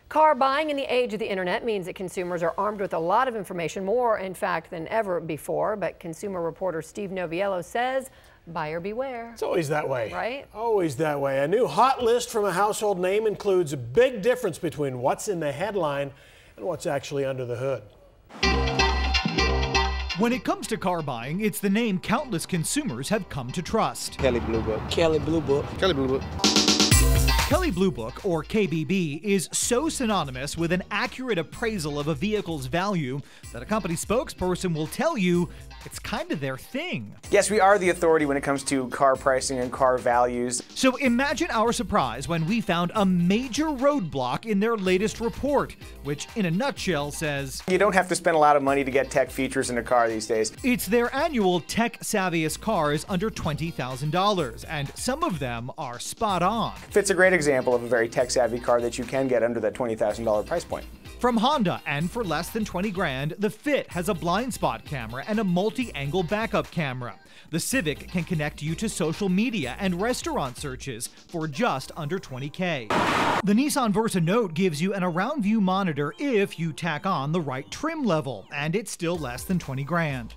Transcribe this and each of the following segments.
Car buying in the age of the internet means that consumers are armed with a lot of information, more in fact than ever before. But consumer reporter Steve Noviello says, buyer beware. It's always that way. Right? Always that way. A new hot list from a household name includes a big difference between what's in the headline and what's actually under the hood. When it comes to car buying, it's the name countless consumers have come to trust. Kelley Blue Book. Kelley Blue Book. Kelley Blue Book. Kelley Blue Book, or KBB, is so synonymous with an accurate appraisal of a vehicle's value that a company spokesperson will tell you it's kind of their thing. Yes, we are the authority when it comes to car pricing and car values. So imagine our surprise when we found a major roadblock in their latest report, which in a nutshell says, you don't have to spend a lot of money to get tech features in a car these days. It's their annual Tech Savviest cars under $20,000, and some of them are spot on. Fit's a great example of a very tech-savvy car that you can get under that $20,000 price point. From Honda, and for less than 20 grand, the Fit has a blind spot camera and a multi-angle backup camera. The Civic can connect you to social media and restaurant searches for just under $20K. The Nissan Versa Note gives you an around view monitor if you tack on the right trim level, and it's still less than 20 grand.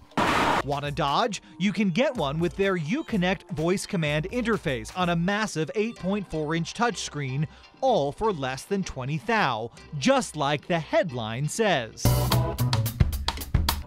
Want a Dodge? You can get one with their Uconnect voice command interface on a massive 8.4-inch touchscreen, all for less than 20,000, just like the headline says.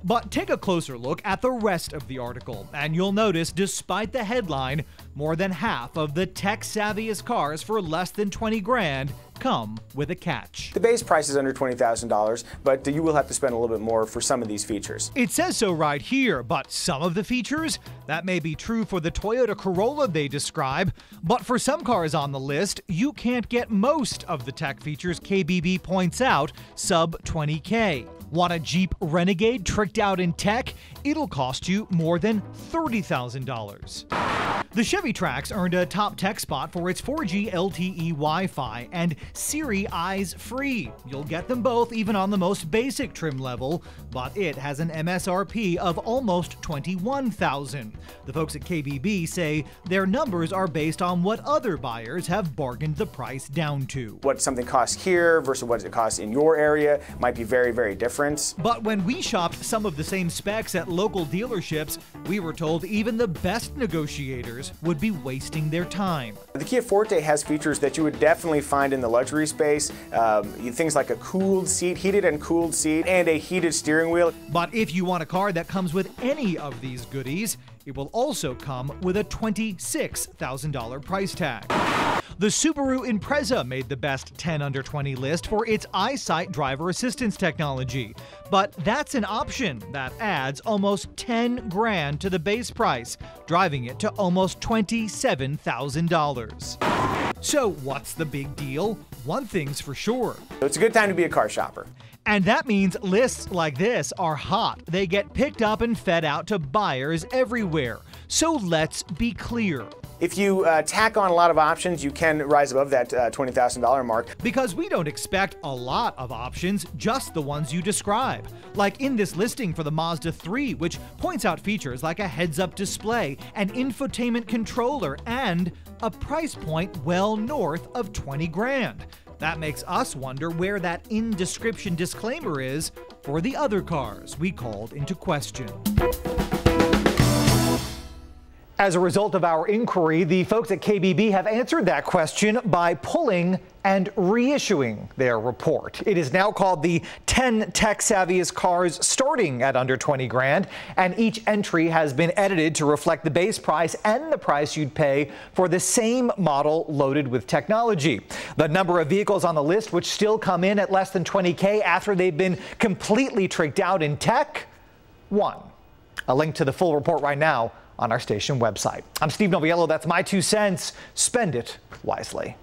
But take a closer look at the rest of the article, and you'll notice, despite the headline, more than half of the tech-savviest cars for less than 20 grand come with a catch. The base price is under $20,000, but you will have to spend a little bit more for some of these features. It says so right here, but some of the features? That may be true for the Toyota Corolla they describe, but for some cars on the list, you can't get most of the tech features KBB points out sub 20K. Want a Jeep Renegade tricked out in tech? It'll cost you more than $30,000. The Chevy Trax earned a top tech spot for its 4G LTE Wi-Fi and Siri Eyes Free. You'll get them both even on the most basic trim level, but it has an MSRP of almost $21,000. The folks at KBB say their numbers are based on what other buyers have bargained the price down to. What something costs here versus what it costs in your area might be very, very different. But when we shopped some of the same specs at local dealerships, we were told even the best negotiators would be wasting their time. The Kia Forte has features that you would definitely find in the luxury space. Things like a cooled seat, heated and cooled seat, and a heated steering wheel. But if you want a car that comes with any of these goodies, it will also come with a $26,000 price tag. The Subaru Impreza made the best 10 under 20 list for its EyeSight driver assistance technology. But that's an option that adds almost 10 grand to the base price, driving it to almost $27,000. So what's the big deal? One thing's for sure. It's a good time to be a car shopper. And that means lists like this are hot. They get picked up and fed out to buyers everywhere. So let's be clear. If you tack on a lot of options, you can rise above that $20,000 mark. Because we don't expect a lot of options, just the ones you describe. Like in this listing for the Mazda 3, which points out features like a heads-up display, an infotainment controller, and a price point well north of 20 grand. That makes us wonder where that in-description disclaimer is for the other cars we called into question. As a result of our inquiry, the folks at KBB have answered that question by pulling and reissuing their report. It is now called the 10 tech-savviest cars starting at under 20 grand, and each entry has been edited to reflect the base price and the price you'd pay for the same model loaded with technology. The number of vehicles on the list which still come in at less than 20K after they've been completely tricked out in tech? 1. A link to the full report right now on our station website. I'm Steve Noviello. That's my 2 cents. Spend it wisely.